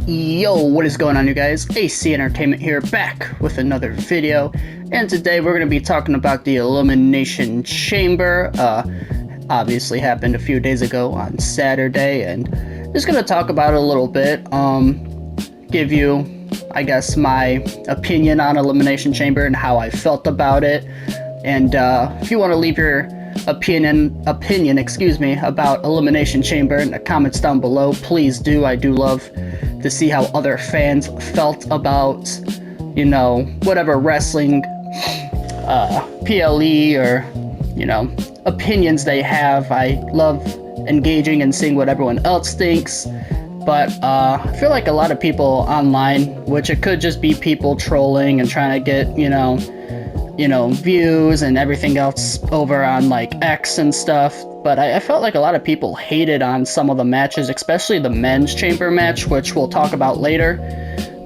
Yo, what is going on, you guys? AC Entertainment here, back with another video, and today we're going to be talking about the Elimination Chamber. Obviously happened a few days ago on Saturday, and just going to talk about it a little bit, give you, I guess, my opinion on Elimination Chamber and how I felt about it, and if you want to leave your opinion, about Elimination Chamber in the comments down below, please do. I do love to see how other fans felt about, you know, whatever wrestling, PLE, or, you know, opinions they have. I love engaging and seeing what everyone else thinks, but I feel like a lot of people online, which it could just be people trolling and trying to get, you know, views and everything else over on like X and stuff. But I felt like a lot of people hated on some of the matches, especially the men's chamber match, which we'll talk about later.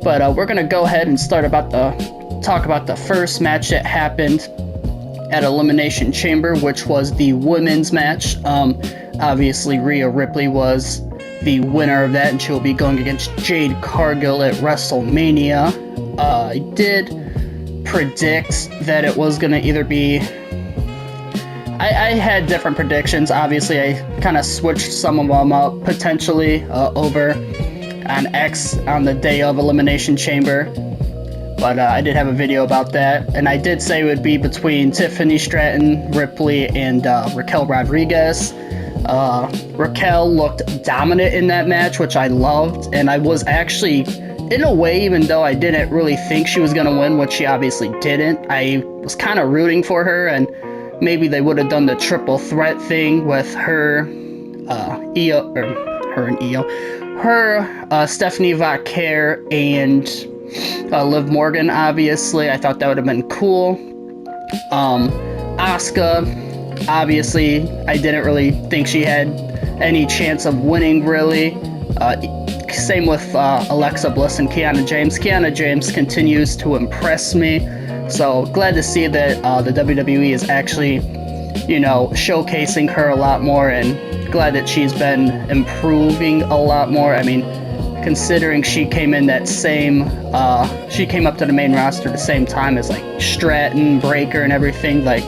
But we're gonna go ahead and talk about the first match that happened at Elimination Chamber, which was the women's match. Obviously, Rhea Ripley was the winner of that, and she'll be going against Jade Cargill at WrestleMania. I did predict that it was going to either be... I had different predictions. Obviously, I kind of switched some of them up, potentially, over on X on the day of Elimination Chamber. But I did have a video about that, and I did say it would be between Tiffany Stratton, Ripley, and Raquel Rodriguez. Raquel looked dominant in that match, which I loved, and I was actually, in a way, even though I didn't really think she was going to win, which she obviously didn't, I was kind of rooting for her, and maybe they would have done the triple threat thing with her, Stephanie Vaquer, and Liv Morgan, obviously. I thought that would have been cool. Asuka, obviously, I didn't really think she had any chance of winning, really. Same with Alexa Bliss and Kiana James. Kiana James continues to impress me, so glad to see that the WWE is actually, you know, showcasing her a lot more, and glad that she's been improving a lot more. I mean, considering she came in that same, she came up to the main roster the same time as like Stratton, Breaker, and everything. Like,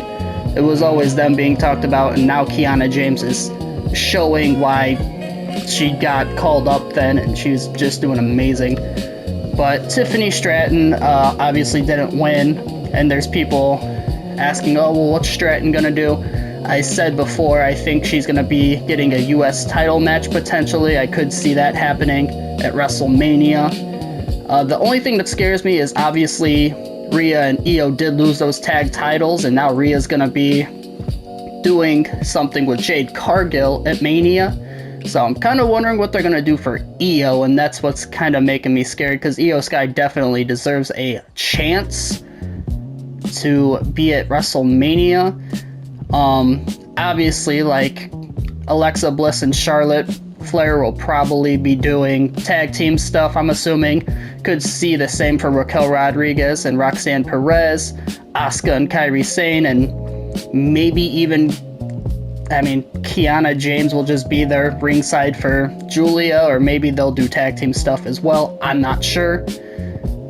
it was always them being talked about, and now Kiana James is showing why she got called up then, and she's just doing amazing. But Tiffany Stratton obviously didn't win, and there's people asking, oh, well, what's Stratton gonna do? I said before, I think she's gonna be getting a US title match potentially. I could see that happening at WrestleMania. The only thing that scares me is obviously Rhea and Io did lose those tag titles, and now Rhea's gonna be doing something with Jade Cargill at Mania. So I'm kind of wondering what they're going to do for Io, and that's what's kind of making me scared, because Io Sky definitely deserves a chance to be at WrestleMania. Obviously, like, Alexa Bliss and Charlotte Flair will probably be doing tag team stuff, I'm assuming. Could see the same for Raquel Rodriguez and Roxanne Perez, Asuka and Kairi Sane, and maybe even, I mean, Kiana James will just be there ringside for Julia, or maybe they'll do tag team stuff as well. I'm not sure.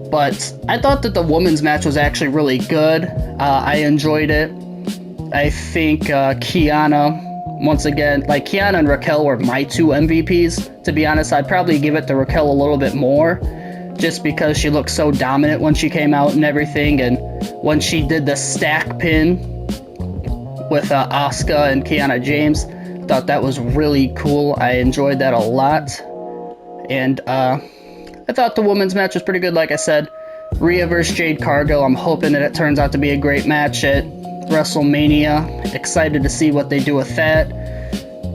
But I thought that the women's match was actually really good. I enjoyed it. I think Kiana, once again, like, Kiana and Raquel were my two MVPs. To be honest, I'd probably give it to Raquel a little bit more, just because she looked so dominant when she came out and everything, and when she did the stack pin with Asuka and Kiana James, thought that was really cool. I enjoyed that a lot, and I thought the women's match was pretty good. Like I said, Rhea versus Jade Cargill, I'm hoping that it turns out to be a great match at WrestleMania. Excited to see what they do with that.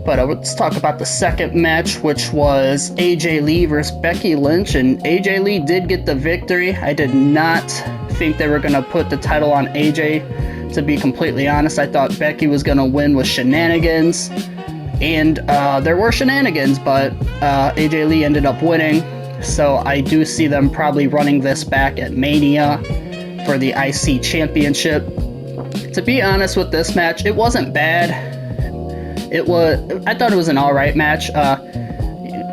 But let's talk about the second match, which was AJ Lee versus Becky Lynch, and AJ Lee did get the victory. I did not think they were going to put the title on AJ. To be completely honest, I thought Becky was going to win with shenanigans, and there were shenanigans, but AJ Lee ended up winning, so I do see them probably running this back at Mania for the IC Championship. To be honest with this match, it wasn't bad. I thought it was an alright match.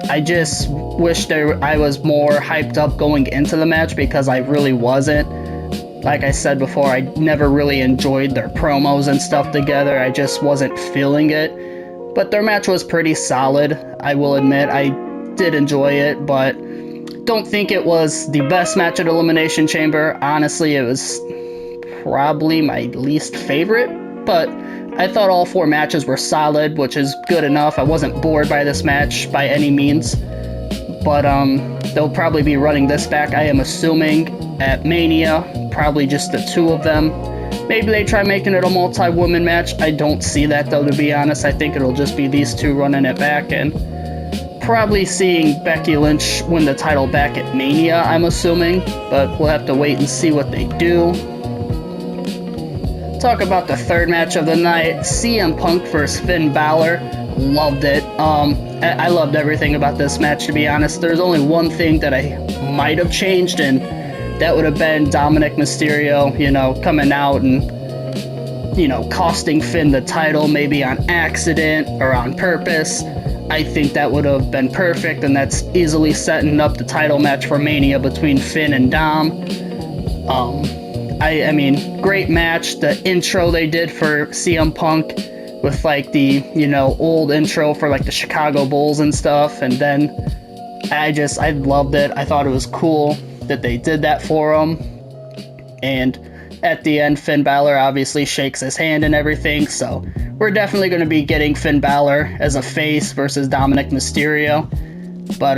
I just wish I was more hyped up going into the match because I really wasn't. Like I said before, I never really enjoyed their promos and stuff together. I just wasn't feeling it. But their match was pretty solid, I will admit. I did enjoy it, but don't think it was the best match at Elimination Chamber. Honestly, it was probably my least favorite, but I thought all 4 matches were solid, which is good enough. I wasn't bored by this match by any means, but they'll probably be running this back, I am assuming, at Mania, probably just the 2 of them. Maybe they try making it a multi-woman match. I don't see that, though, to be honest. I think it'll just be these 2 running it back, and probably seeing Becky Lynch win the title back at Mania, I'm assuming, but we'll have to wait and see what they do. Talk about the 3rd match of the night, CM Punk versus Finn Balor. Loved it. I loved everything about this match, to be honest. There's only one thing that I might have changed, and that would have been Dominic Mysterio, coming out and, costing Finn the title, maybe on accident or on purpose. I think that would have been perfect, and that's easily setting up the title match for Mania between Finn and Dom. I mean, great match. The intro they did for CM Punk with, like, the, old intro for, like, the Chicago Bulls and stuff, and then I loved it. I thought it was cool that they did that for him, and at the end, Finn Balor obviously shakes his hand and everything, so we're definitely going to be getting Finn Balor as a face versus Dominic Mysterio. But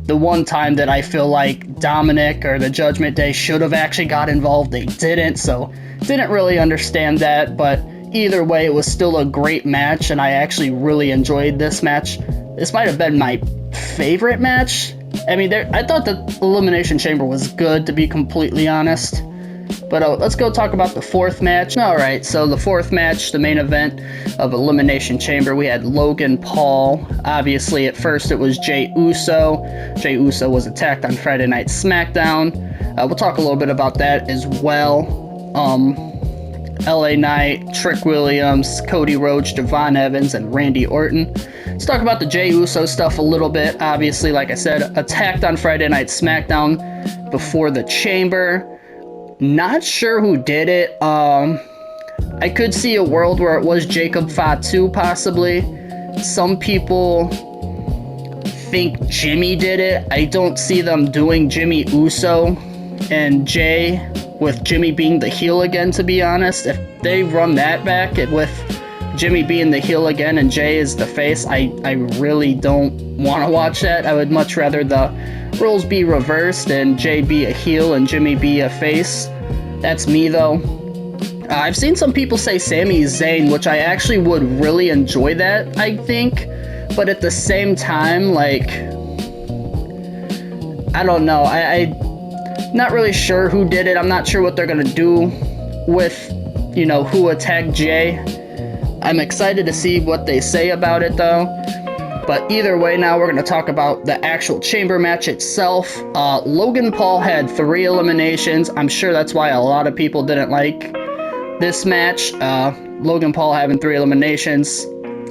the one time that I feel like Dominic or the Judgment Day should have actually got involved, they didn't, so didn't really understand that. But either way, it was still a great match, and I actually really enjoyed this match. This might have been my favorite match. I mean, I thought the Elimination Chamber was good, to be completely honest. But let's go talk about the 4th match. Alright, so the 4th match, the main event of Elimination Chamber, we had Logan Paul. Obviously, at first it was Jey Uso. Jey Uso was attacked on Friday Night SmackDown. We'll talk a little bit about that as well. LA Knight, Trick Williams, Cody Rhodes, Devon Evans, and Randy Orton. Let's talk about the Jey Uso stuff a little bit. Obviously, like I said, attacked on Friday Night SmackDown before the Chamber. Not sure who did it. I could see a world where it was Jacob Fatu, possibly. Some people think Jimmy did it. I don't see them doing Jimmy Uso and Jay with Jimmy being the heel again, to be honest. If they run that back with Jimmy being the heel again and Jay is the face, I really don't want to watch that. I would much rather the roles be reversed and Jay be a heel and Jimmy be a face. That's me, though. I've seen some people say Sami Zayn, which I actually would really enjoy that, I think. But at the same time, like, I don't know. I'm not really sure who did it. I'm not sure what they're going to do with, who attacked Jay. I'm excited to see what they say about it, though. But either way, now we're going to talk about the actual Chamber match itself. Logan Paul had 3 eliminations. I'm sure that's why a lot of people didn't like this match. Logan Paul having 3 eliminations.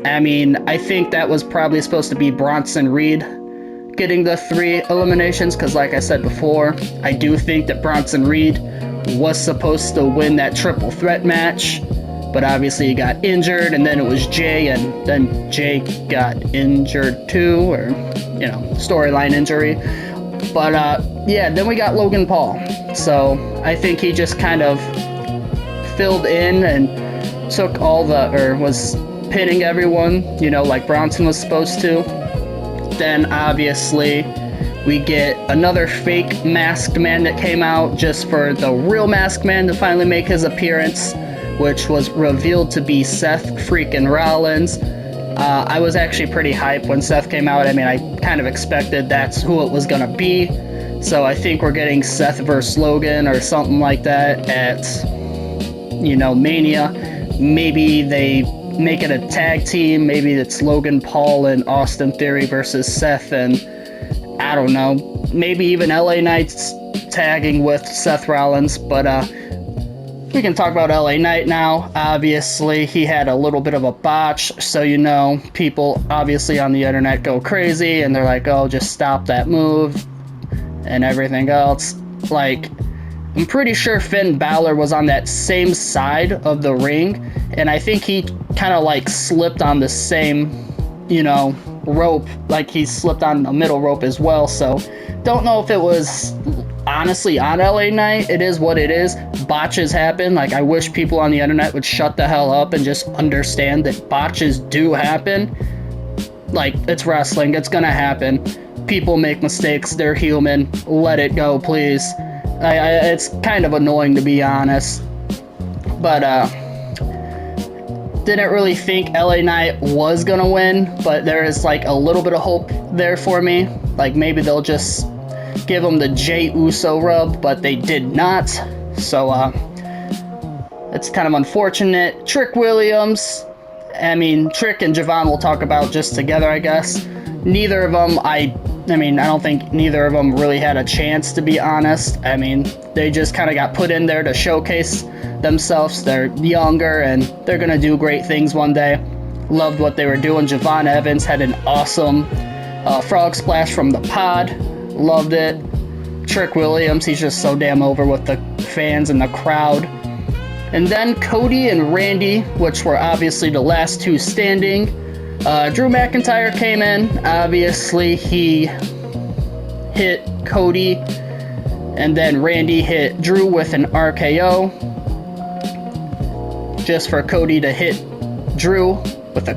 I mean, I think that was probably supposed to be Bronson Reed getting the 3 eliminations, because like I said before, I do think that Bronson Reed was supposed to win that triple threat match. But obviously he got injured, and then it was Jay, and then Jay got injured too, or, storyline injury. But, yeah, then we got Logan Paul. So I think he just kind of filled in and took was pinning everyone, like Bronson was supposed to. Then, obviously, we get another fake masked man that came out just for the real masked man to finally make his appearance, which was revealed to be Seth freaking Rollins. I was actually pretty hyped when Seth came out. I mean, I kind of expected that's who it was going to be. So I think we're getting Seth versus Logan or something like that at, Mania. Maybe they make it a tag team. Maybe it's Logan Paul and Austin Theory versus Seth, and I don't know. Maybe even LA Knight's tagging with Seth Rollins, but We can talk about LA Knight now. Obviously, he had a little bit of a botch, so people obviously on the internet go crazy and they're like, oh, just stop that move and everything else. Like, I'm pretty sure Finn Balor was on that same side of the ring, and I think he kind of like slipped on the same, rope, like he slipped on the middle rope as well. So, don't know if it was honestly on LA Knight. It is what it is. Botches happen. Like, I wish people on the internet would shut the hell up and just understand that botches do happen. Like, it's wrestling. It's gonna happen. People make mistakes. They're human. Let it go, please. It's kind of annoying, to be honest. But, didn't really think LA Knight was gonna win, but there is like a little bit of hope there for me. Like, maybe they'll just give him the Jey Uso rub, but they did not. So, it's kind of unfortunate. Trick Williams, Trick and Javon we'll talk about just together, I guess. Neither of them, I don't think neither of them really had a chance, to be honest. They just kind of got put in there to showcase themselves. They're younger, and they're going to do great things one day. Loved what they were doing. Javon Evans had an awesome frog splash from the pod. Loved it. Trick Williams, he's just so damn over with the fans and the crowd. And then Cody and Randy, which were obviously the last two standing. Drew McIntyre came in. Obviously, he hit Cody, and then Randy hit Drew with an RKO. Just for Cody to hit Drew with the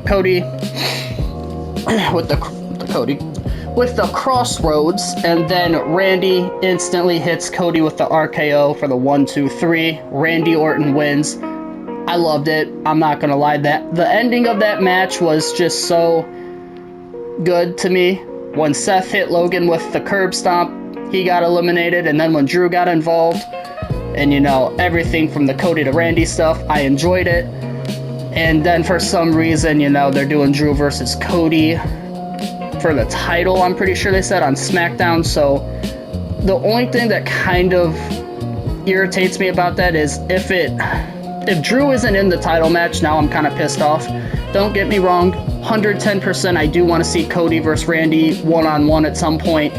crossroads, and then Randy instantly hits Cody with the RKO for the 1-2-3. Randy Orton wins. I loved it. I'm not gonna lie, that the ending of that match was just so good to me. When Seth hit Logan with the curb stomp, he got eliminated, and then when Drew got involved, and everything from the Cody to Randy stuff, I enjoyed it. And then for some reason, they're doing Drew versus Cody for the title, I'm pretty sure they said, on SmackDown. So the only thing that kind of irritates me about that is if Drew isn't in the title match, now I'm kind of pissed off. Don't get me wrong, 110% I do want to see Cody versus Randy one-on-one at some point.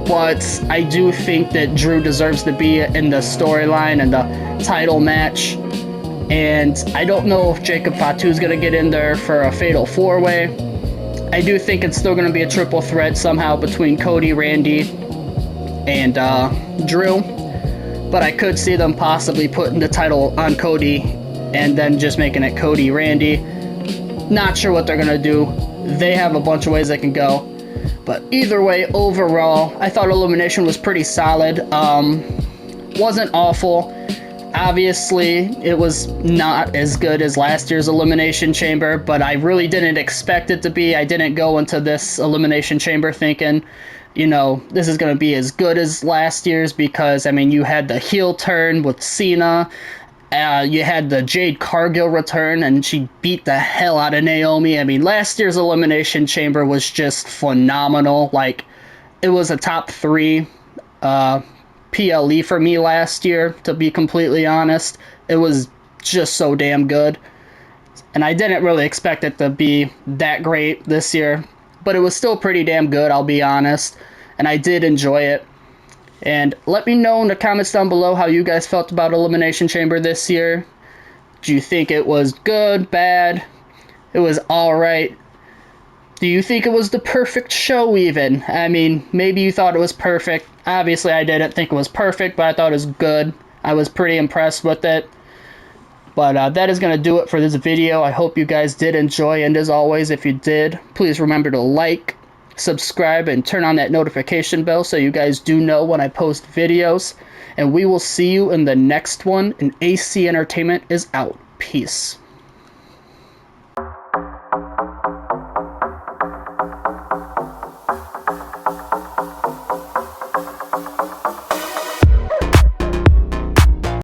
But I do think that Drew deserves to be in the storyline and the title match. And I don't know if Jacob Fatu is going to get in there for a fatal four-way. I do think it's still going to be a triple threat somehow between Cody, Randy, and Drew. But I could see them possibly putting the title on Cody and then just making it Cody, Randy. Not sure what they're going to do. They have a bunch of ways they can go. But either way, overall, I thought Elimination was pretty solid. Wasn't awful. Obviously, it was not as good as last year's Elimination Chamber, but I really didn't expect it to be. I didn't go into this Elimination Chamber thinking, this is going to be as good as last year's, because, you had the heel turn with Cena. You had the Jade Cargill return, and she beat the hell out of Naomi. Last year's Elimination Chamber was just phenomenal. Like, it was a top 3 PLE for me last year, to be completely honest. It was just so damn good. And I didn't really expect it to be that great this year, but it was still pretty damn good, I'll be honest. And I did enjoy it. And let me know in the comments down below how you guys felt about Elimination Chamber this year. Do you think it was good, bad? It was alright? Do you think it was the perfect show even? Maybe you thought it was perfect. Obviously, I didn't think it was perfect, but I thought it was good. I was pretty impressed with it. But that is going to do it for this video. I hope you guys did enjoy, and as always, if you did, please remember to like, subscribe, and turn on that notification bell so you guys do know when I post videos. And we will see you in the next one, and AC Entertainment is out. Peace.